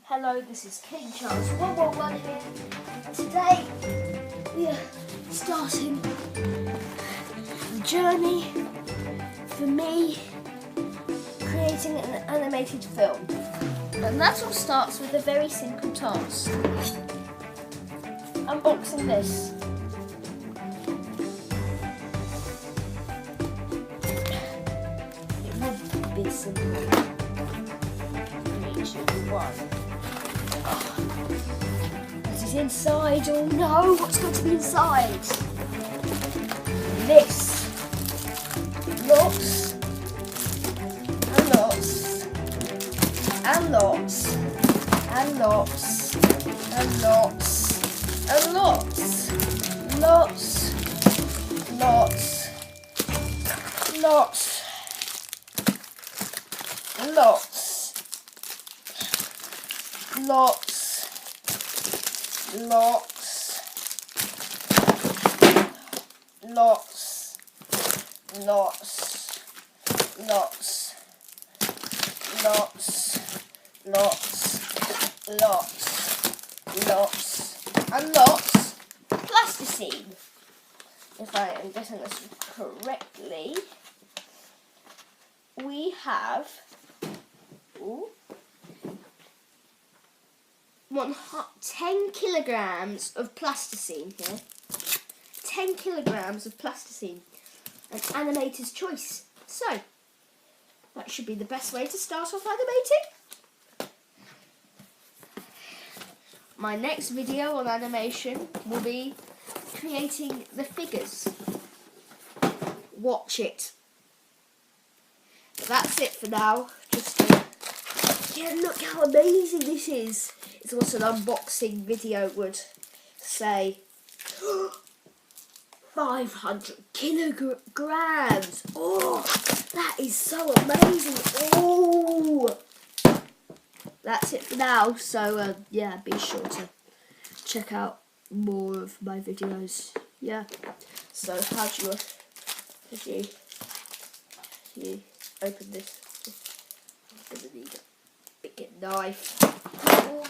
Hello, this is King Charles 111 here. Today we are starting the journey for me creating an animated film. And that all starts with a very simple task. Unboxing this. It would be simple. 3, 2, 1. What is inside? Oh no, what's going to be inside? This. Lots and lots and lots and lots and lots and lots. Lots, lots, lots, lots, lots, lots, lots, lots, lots, lots, lots, lots, lots, and lots plasticine. If I am getting this correctly, we have 10 kilograms of plasticine here. 10 kilograms of plasticine. An animator's choice. So, that should be the best way to start off animating. My next video on animation will be creating the figures. Watch it. But that's it for now. Yeah, look how amazing this is. It's what an unboxing video would say. 500 kilograms. Oh, that is so amazing. Oh, that's it for now. So yeah, be sure to check out more of my videos. Yeah. So how do you open this? I'm gonna need a big knife. Oh.